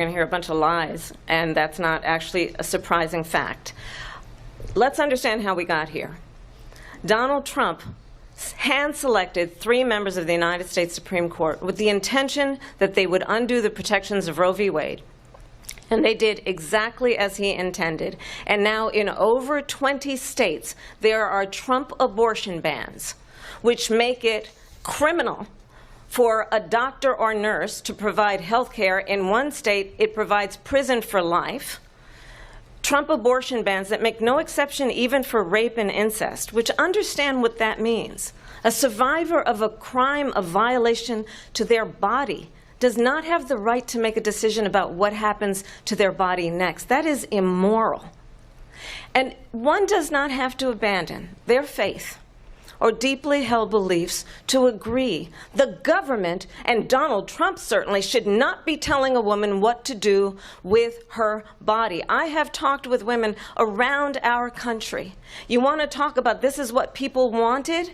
Going to hear a bunch of lies, and that's not actually a surprising fact. Let's understand how we got here. Donald Trump hand-selected 3 members of the United States Supreme Court with the intention that they would undo the protections of Roe v. Wade. And they did exactly as he intended. And now in over 20 states, there are Trump abortion bans, which make it criminal for a doctor or nurse to provide health care. In one state, it provides prison for life. Trump abortion bans that make no exception even for rape and incest, which understand what that means. A survivor of a crime of violation to their body does not have the right to make a decision about what happens to their body next. That is immoral. And one does not have to abandon their faith or deeply held beliefs to agree. The government, and Donald Trump certainly, should not be telling a woman what to do with her body. I have talked with women around our country. You want to talk about this is what people wanted?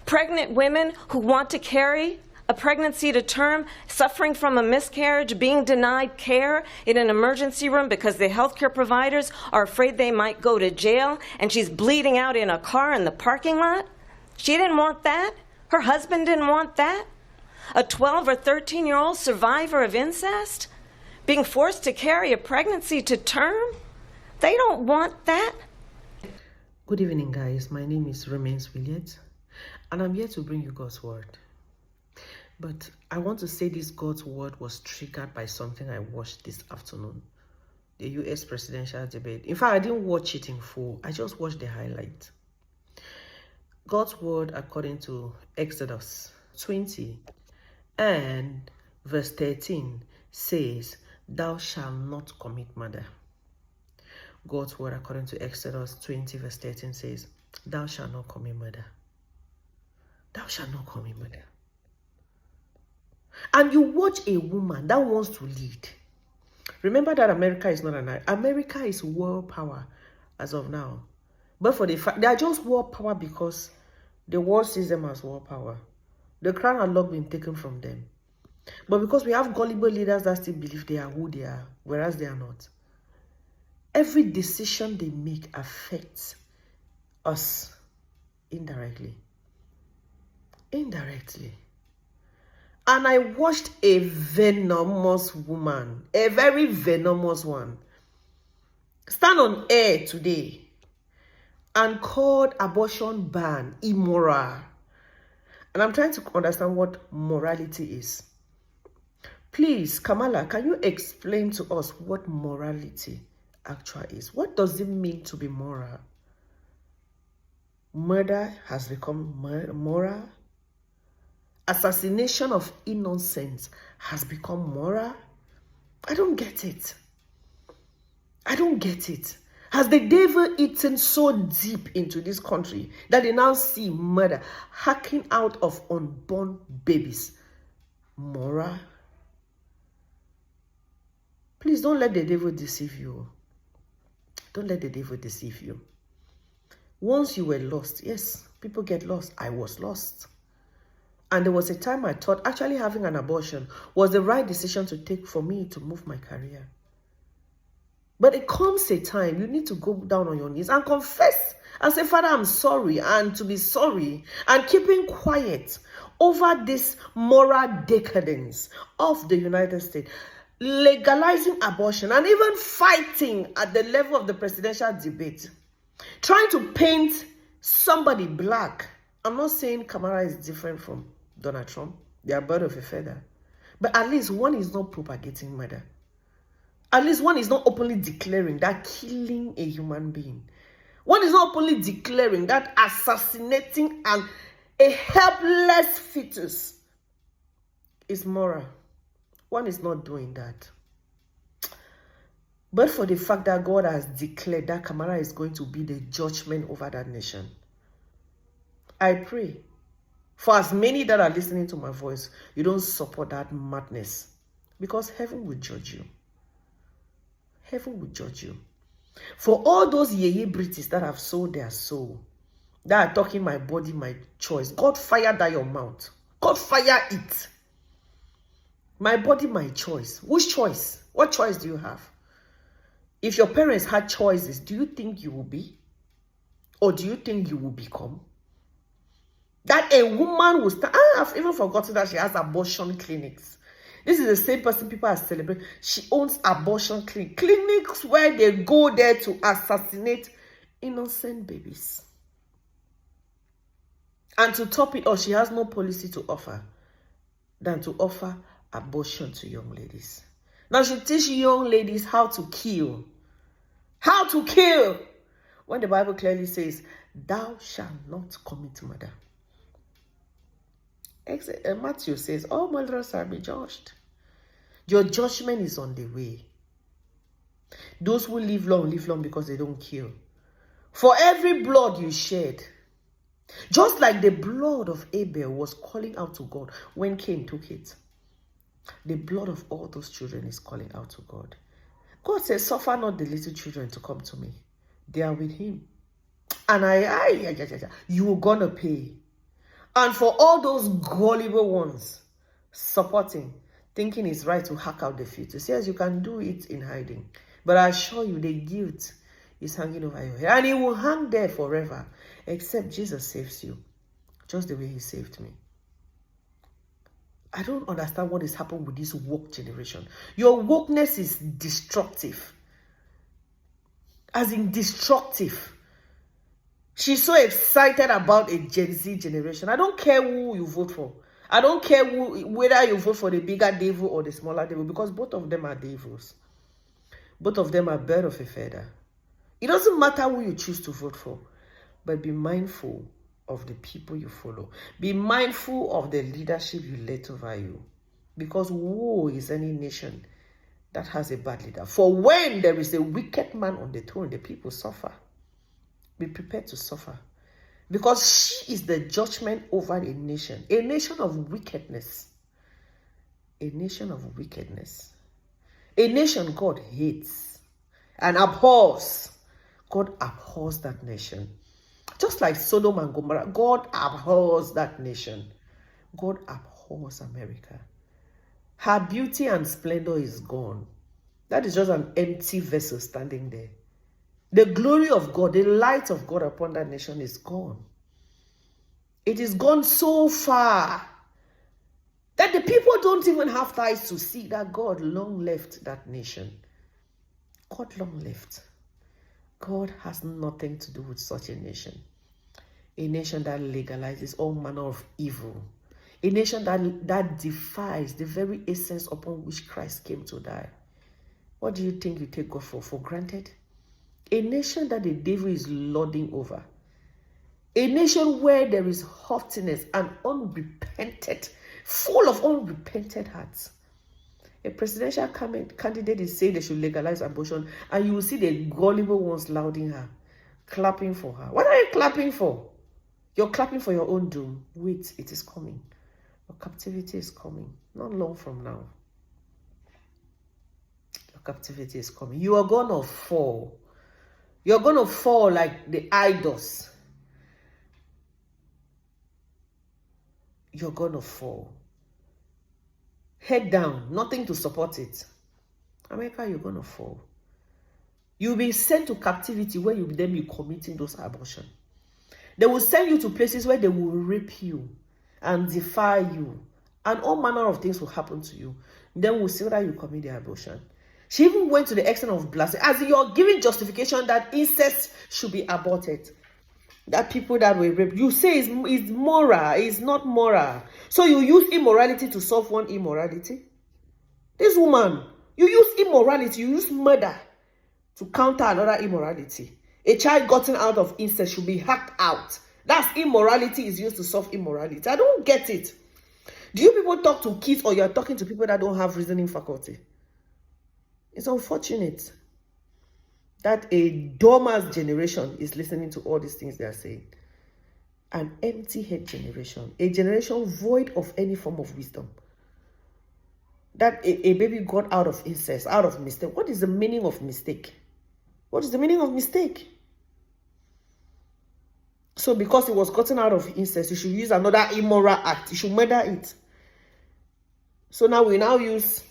Pregnant women who want to carry a pregnancy to term, suffering from a miscarriage, being denied care in an emergency room because the healthcare providers are afraid they might go to jail, and she's bleeding out in a car in the parking lot. She didn't want that. Her husband didn't want that. A 12 or 13-year-old survivor of incest being forced to carry a pregnancy to term. They don't want that. Good evening, guys. My name is Remains Williams, and I'm here to bring you God's word. But I want to say this God's word was triggered by something I watched this afternoon. The US presidential debate. In fact, I didn't watch it in full. I just watched the highlight. God's word, according to Exodus 20 and verse 13, says, "Thou shalt not commit murder." God's word, according to Exodus 20 verse 13, says, "Thou shalt not commit murder." Thou shalt not commit murder. And you watch a woman that wants to lead. Remember that America is not America is world power as of now. But for the fact they are just world power because the world sees them as world power. The crown has not been taken from them. But because we have gullible leaders that still believe they are who they are, whereas they are not. Every decision they make affects us indirectly. Indirectly. And I watched a venomous woman, a very venomous one, stand on air today and called abortion ban immoral. And I'm trying to understand what morality is. Please, Kamala, can you explain to us what morality actually is? What does it mean to be moral? Murder has become moral. Assassination of innocents has become moral. I don't get it. I don't get it. Has the devil eaten so deep into this country that they now see murder hacking out of unborn babies? Moral? Please don't let the devil deceive you. Don't let the devil deceive you. Once you were lost, yes, people get lost. I was lost. And there was a time I thought actually having an abortion was the right decision to take for me to move my career. But it comes a time you need to go down on your knees and confess and say, "Father, I'm sorry," and to be sorry and keeping quiet over this moral decadence of the United States, legalizing abortion and even fighting at the level of the presidential debate, trying to paint somebody black. I'm not saying Kamala is different from Donald Trump. They are bird of a feather. But at least one is not propagating murder. At least one is not openly declaring that killing a human being. One is not openly declaring that assassinating a helpless fetus is moral. One is not doing that. But for the fact that God has declared that Kamala is going to be the judgment over that nation, I pray for as many that are listening to my voice, you don't support that madness, because heaven will judge you. Heaven will judge you. For all those yeye British that have sold their soul, that are talking my body, my choice, God fire that your mouth. God fire it. My body, my choice. Which choice? What choice do you have? If your parents had choices, do you think you will be? Or do you think you will become? That a woman will stand. I've even forgotten that she has abortion clinics. This is the same person people are celebrating. She owns abortion clinics where they go there to assassinate innocent babies. And to top it all, she has no policy to offer than to offer abortion to young ladies. Now she teach young ladies how to kill. How to kill. When the Bible clearly says, thou shalt not commit murder. Matthew says, all murderers shall be judged. Your judgment is on the way. Those who live long because they don't kill. For every blood you shed, just like the blood of Abel was calling out to God when Cain took it, the blood of all those children is calling out to God. God says, suffer not the little children to come to me. They are with him. And you're gonna pay. And for all those gullible ones supporting, thinking it's right to hack out the fetus, yes, you can do it in hiding. But I assure you, the guilt is hanging over your head. And it will hang there forever. Except Jesus saves you. Just the way he saved me. I don't understand what is happening with this woke generation. Your wokeness is destructive. As in destructive. She's so excited about a Gen Z generation. I don't care who you vote for. I don't care whether you vote for the bigger devil or the smaller devil, because both of them are devils. Both of them are bird of a feather. It doesn't matter who you choose to vote for, but be mindful of the people you follow. Be mindful of the leadership you let over you. Because woe is any nation that has a bad leader. For when there is a wicked man on the throne, the people suffer. Be prepared to suffer. Because she is the judgment over a nation of wickedness. A nation of wickedness. A nation God hates and abhors. God abhors that nation. Just like Sodom and Gomorrah, God abhors that nation. God abhors America. Her beauty and splendor is gone. That is just an empty vessel standing there. The glory of God, the light of God upon that nation is gone. It is gone so far that the people don't even have eyes to see that God long left that nation. God long left. God has nothing to do with such a nation. A nation that legalizes all manner of evil. A nation that defies the very essence upon which Christ came to die. What do you think you take God for granted? A nation that the devil is lording over. A nation where there is haughtiness and unrepented, full of unrepented hearts. A presidential candidate is saying they should legalize abortion, and you will see the gullible ones lauding her, clapping for her. What are you clapping for? You're clapping for your own doom. Wait, it is coming. Your captivity is coming. Not long from now. Your captivity is coming. You are going to fall. You're going to fall like the idols. You're going to fall. Head down, nothing to support it. America, you're going to fall. You'll be sent to captivity where you'll then be committing those abortions. They will send you to places where they will rape you and defy you. And all manner of things will happen to you. Then we'll see whether you commit the abortion. She even went to the extent of blasphemy. As you're giving justification that incest should be aborted. That people that were raped, you say is moral, it's not moral. So you use immorality to solve one immorality. This woman, you use immorality, you use murder to counter another immorality. A child gotten out of incest should be hacked out. That's immorality is used to solve immorality. I don't get it. Do you people talk to kids, or you're talking to people that don't have reasoning faculty? It's unfortunate that a dormant generation is listening to all these things they are saying. An empty-head generation. A generation void of any form of wisdom. That a baby got out of incest, out of mistake. What is the meaning of mistake? What is the meaning of mistake? So because it was gotten out of incest, you should use another immoral act. You should murder it. So now we use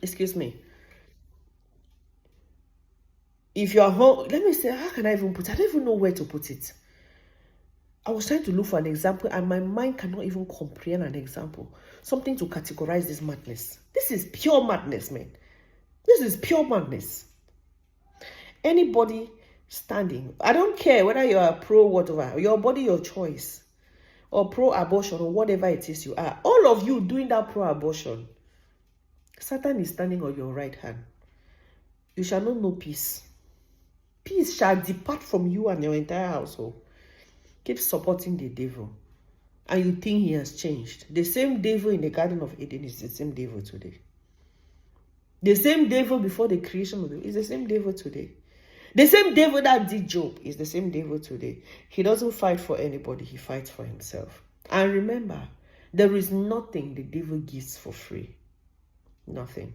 excuse me, if you are home, let me say, how can I even put it? I don't even know where to put it. I was trying to look for an example, and my mind cannot even comprehend an example. Something to categorize this madness. This is pure madness, man. This is pure madness. Anybody standing, I don't care whether you are pro whatever, your body, your choice, or pro-abortion, or whatever it is you are, all of you doing that pro-abortion, Satan is standing on your right hand. You shall not know peace. Peace shall depart from you and your entire household. Keep supporting the devil, and you think he has changed. The same devil in the Garden of Eden is the same devil today. The same devil before the creation of the world is the same devil today. The same devil that did Job is the same devil today. He doesn't fight for anybody. He fights for himself. And remember, there is nothing the devil gives for free. Nothing.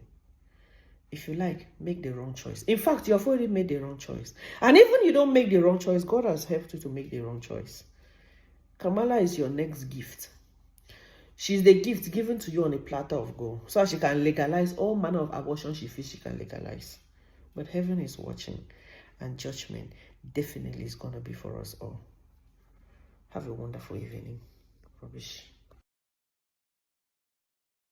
If you like, make the wrong choice. In fact, you have already made the wrong choice. And even you don't make the wrong choice, God has helped you to make the wrong choice. Kamala is your next gift. She's the gift given to you on a platter of gold, so that she can legalize all manner of abortion she feels she can legalize. But heaven is watching, and judgment definitely is going to be for us all. Have a wonderful evening. Rubbish.